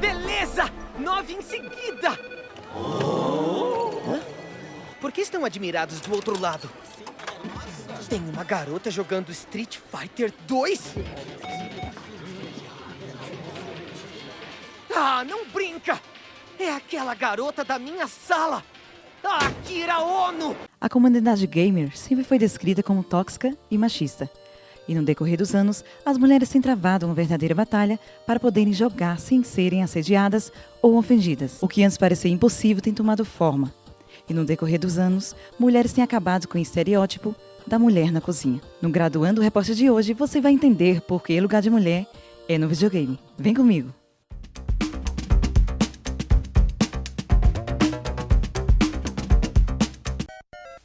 Beleza! 9 em seguida! Hã? Por que estão admirados do outro lado? Tem uma garota jogando Street Fighter 2? Ah, não brinca! É aquela garota da minha sala! Akira Ono! A comunidade gamer sempre foi descrita como tóxica e machista. E no decorrer dos anos, as mulheres têm travado uma verdadeira batalha para poderem jogar sem serem assediadas ou ofendidas. O que antes parecia impossível tem tomado forma. E no decorrer dos anos, mulheres têm acabado com o estereótipo da mulher na cozinha. No Graduando Repórter de hoje, você vai entender por que lugar de mulher é no videogame. Vem comigo!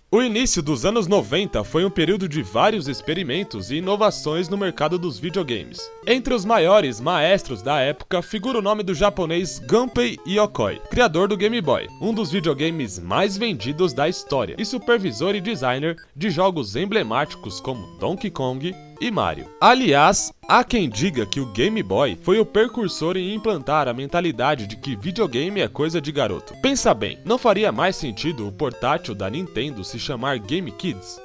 O início dos anos 90 foi um período de vários experimentos e inovações no mercado dos videogames. Entre os maiores maestros da época figura o nome do japonês Gunpei Yokoi, criador do Game Boy, um dos videogames mais vendidos da história, e supervisor e designer de jogos emblemáticos como Donkey Kong e Mario. Aliás, há quem diga que o Game Boy foi o precursor em implantar a mentalidade de que videogame é coisa de garoto. Pensa bem, não faria mais sentido o portátil da Nintendo se chamar Game Kids?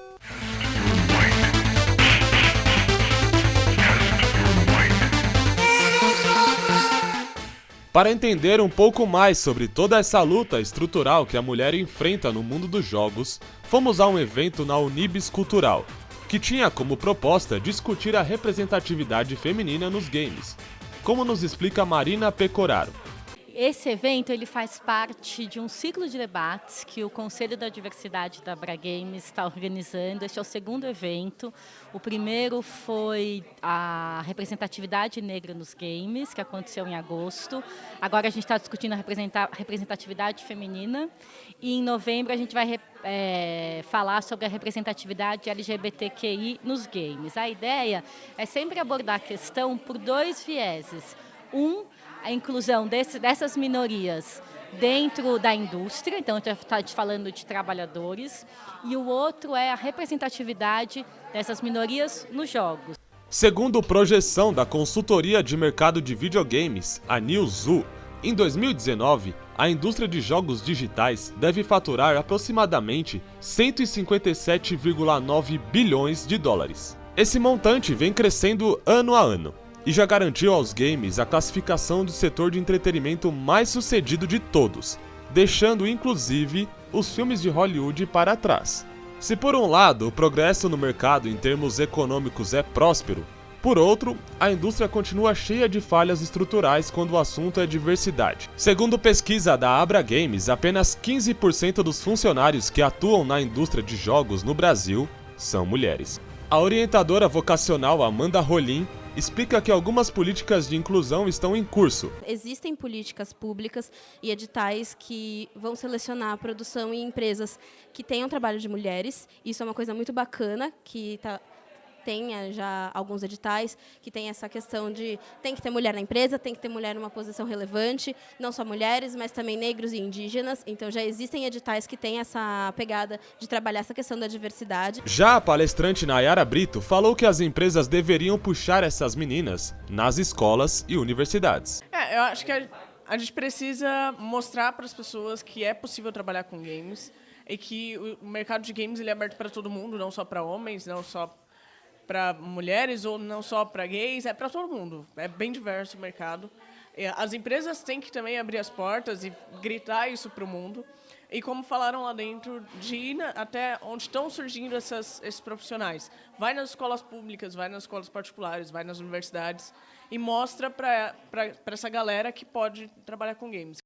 Para entender um pouco mais sobre toda essa luta estrutural que a mulher enfrenta no mundo dos jogos, fomos a um evento na Unibis Cultural, que tinha como proposta discutir a representatividade feminina nos games, como nos explica Marina Pecoraro. Esse evento ele faz parte de um ciclo de debates que o Conselho da Diversidade da Abra Games está organizando. Este é o segundo evento. O primeiro foi a representatividade negra nos games, que aconteceu em agosto. Agora a gente está discutindo a representatividade feminina. E em novembro a gente vai falar sobre a representatividade LGBTQI nos games. A ideia é sempre abordar a questão por dois vieses. A inclusão dessas minorias dentro da indústria, então a gente está falando de trabalhadores, e o outro é a representatividade dessas minorias nos jogos. Segundo projeção da consultoria de mercado de videogames, a Newzoo, em 2019, a indústria de jogos digitais deve faturar aproximadamente 157,9 bilhões de dólares. Esse montante vem crescendo ano a ano e já garantiu aos games a classificação do setor de entretenimento mais sucedido de todos, deixando inclusive os filmes de Hollywood para trás. Se por um lado o progresso no mercado em termos econômicos é próspero, por outro, a indústria continua cheia de falhas estruturais quando o assunto é diversidade. Segundo pesquisa da Abra Games, apenas 15% dos funcionários que atuam na indústria de jogos no Brasil são mulheres. A orientadora vocacional Amanda Rolim explica que algumas políticas de inclusão estão em curso. Existem políticas públicas e editais que vão selecionar a produção em empresas que tenham trabalho de mulheres. Isso é uma coisa muito bacana, que tenha já alguns editais que tem essa questão de tem que ter mulher na empresa, tem que ter mulher numa posição relevante, não só mulheres, mas também negros e indígenas. Então já existem editais que têm essa pegada de trabalhar essa questão da diversidade. Já a palestrante Nayara Brito falou que as empresas deveriam puxar essas meninas nas escolas e universidades. Eu acho que a gente precisa mostrar para as pessoas que é possível trabalhar com games e que o mercado de games ele é aberto para todo mundo, não só para homens, não só para mulheres ou não só para gays, é para todo mundo. É bem diverso o mercado. As empresas têm que também abrir as portas e gritar isso para o mundo. E como falaram lá dentro, de ir até onde estão surgindo esses profissionais. Vai nas escolas públicas, vai nas escolas particulares, vai nas universidades e mostra para essa galera que pode trabalhar com games.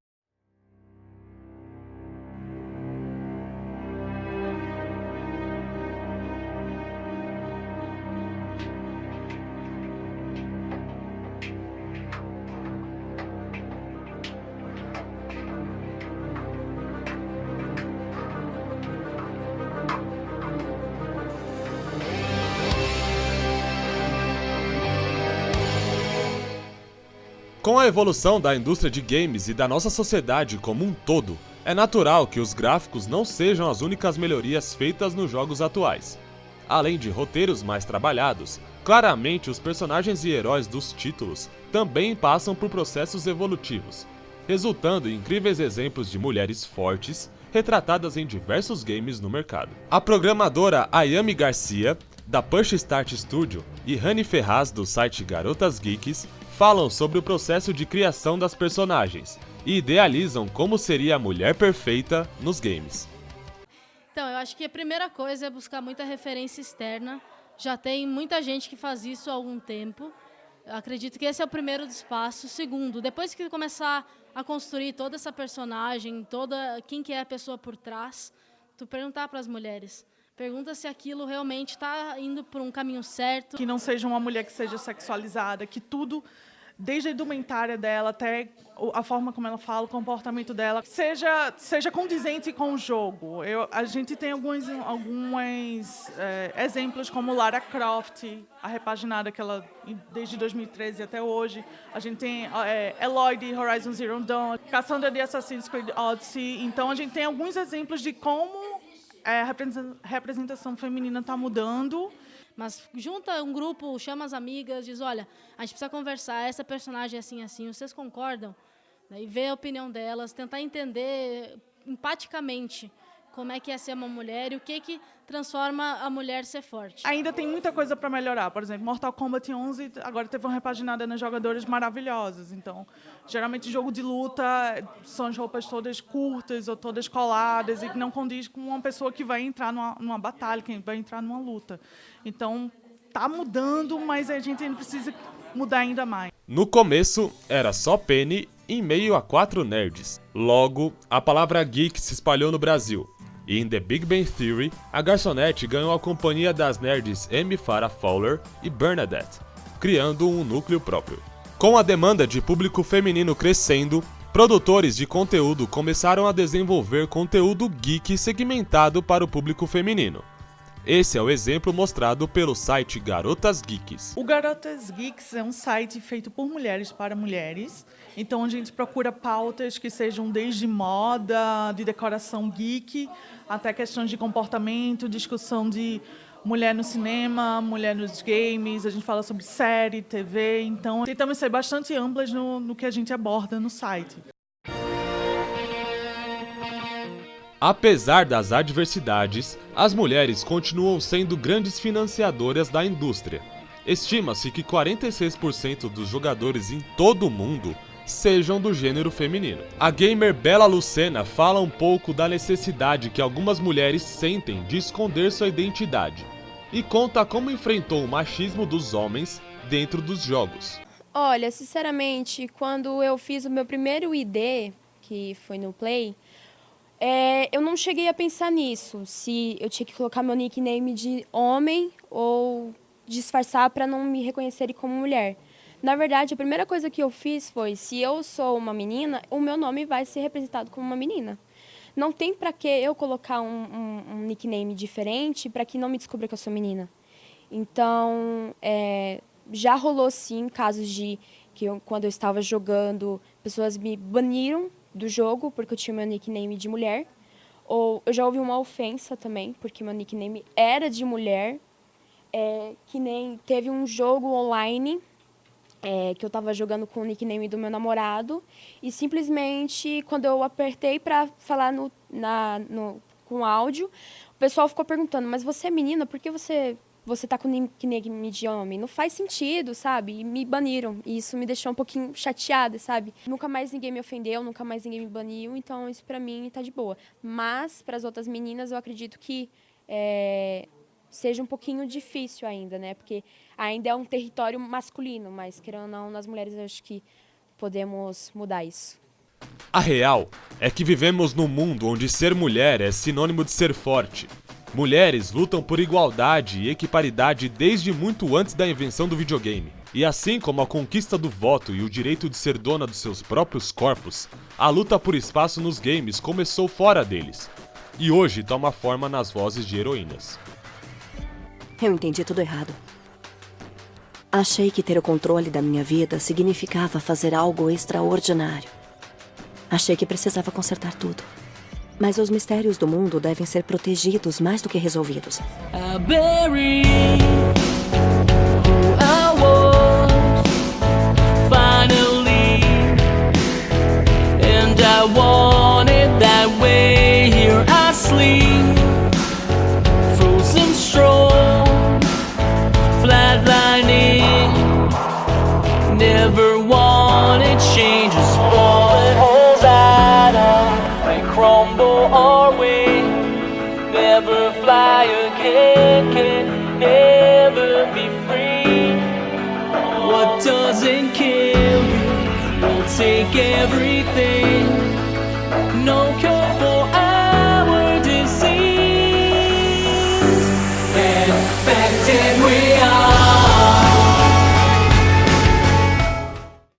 Com a evolução da indústria de games e da nossa sociedade como um todo, é natural que os gráficos não sejam as únicas melhorias feitas nos jogos atuais. Além de roteiros mais trabalhados, claramente os personagens e heróis dos títulos também passam por processos evolutivos, resultando em incríveis exemplos de mulheres fortes retratadas em diversos games no mercado. A programadora Ayami Garcia, da Push Start Studio, e Rani Ferraz, do site Garotas Geeks, falam sobre o processo de criação das personagens e idealizam como seria a mulher perfeita nos games. Então, eu acho que a primeira coisa é buscar muita referência externa. Já tem muita gente que faz isso há algum tempo. Eu acredito que esse é o primeiro dos passos. Segundo, depois que começar a construir toda essa personagem, quem que é a pessoa por trás, tu perguntar para as mulheres. Pergunta se aquilo realmente está indo por um caminho certo. Que não seja uma mulher que seja sexualizada, que tudo, desde a indumentária dela até a forma como ela fala, o comportamento dela, seja condizente com o jogo. A gente tem alguns exemplos como Lara Croft, a repaginada que ela desde 2013 até hoje. A gente tem Eloy de Horizon Zero Dawn, Cassandra de Assassin's Creed Odyssey. Então a gente tem alguns exemplos de como a representação feminina está mudando. Mas junta um grupo, chama as amigas, diz, olha, a gente precisa conversar, essa personagem é assim, assim, vocês concordam? E ver a opinião delas, tentar entender empaticamente como é que é ser uma mulher e o que transforma a mulher ser forte. Ainda tem muita coisa para melhorar. Por exemplo, Mortal Kombat 11 agora teve uma repaginada nas jogadoras maravilhosas. Então, geralmente, jogo de luta são as roupas todas curtas ou todas coladas e que não condiz com uma pessoa que vai entrar numa batalha, que vai entrar numa luta. Então, tá mudando, mas a gente ainda precisa mudar ainda mais. No começo, era só Penny em meio a 4 nerds. Logo, a palavra geek se espalhou no Brasil. E em The Big Bang Theory, a garçonete ganhou a companhia das nerds Amy Farrah Fowler e Bernadette, criando um núcleo próprio. Com a demanda de público feminino crescendo, produtores de conteúdo começaram a desenvolver conteúdo geek segmentado para o público feminino. Esse é o exemplo mostrado pelo site Garotas Geeks. O Garotas Geeks é um site feito por mulheres para mulheres. Então a gente procura pautas que sejam desde moda, de decoração geek, até questões de comportamento, discussão de mulher no cinema, mulher nos games. A gente fala sobre série, TV. Então tentamos ser bastante amplas no que a gente aborda no site. Apesar das adversidades, as mulheres continuam sendo grandes financiadoras da indústria. Estima-se que 46% dos jogadores em todo o mundo sejam do gênero feminino. A gamer Bela Lucena fala um pouco da necessidade que algumas mulheres sentem de esconder sua identidade e conta como enfrentou o machismo dos homens dentro dos jogos. Olha, sinceramente, quando eu fiz o meu primeiro ID, que foi no Play, eu não cheguei a pensar nisso, se eu tinha que colocar meu nickname de homem ou disfarçar para não me reconhecerem como mulher. Na verdade, a primeira coisa que eu fiz foi, se eu sou uma menina, o meu nome vai ser representado como uma menina. Não tem para que eu colocar um nickname diferente para que não me descubra que eu sou menina. Então, já rolou sim casos de que quando eu estava jogando, pessoas me baniram do jogo porque eu tinha meu nickname de mulher. Ou eu já ouvi uma ofensa também, porque meu nickname era de mulher. Que nem teve um jogo online que eu estava jogando com o nickname do meu namorado e simplesmente quando eu apertei para falar com áudio, o pessoal ficou perguntando, mas você é menina, por que você tá com nickname de homem? Não faz sentido, sabe? E me baniram. E isso me deixou um pouquinho chateada, sabe? Nunca mais ninguém me ofendeu, nunca mais ninguém me baniu, então isso pra mim tá de boa. Mas, para as outras meninas, eu acredito que seja um pouquinho difícil ainda, né? Porque ainda é um território masculino, mas, querendo ou não, nas mulheres eu acho que podemos mudar isso. A real é que vivemos num mundo onde ser mulher é sinônimo de ser forte. Mulheres lutam por igualdade e equiparidade desde muito antes da invenção do videogame. E assim como a conquista do voto e o direito de ser dona dos seus próprios corpos, a luta por espaço nos games começou fora deles. E hoje toma forma nas vozes de heroínas. Eu entendi tudo errado. Achei que ter o controle da minha vida significava fazer algo extraordinário. Achei que precisava consertar tudo. Mas os mistérios do mundo devem ser protegidos mais do que resolvidos. I won't find told I want it that way. Here I sleep, frozen strong, flatlining. Never wanted changes, but holes out may crumble our way. Never fly again, can never be free. What doesn't kill you will take everything. No cure.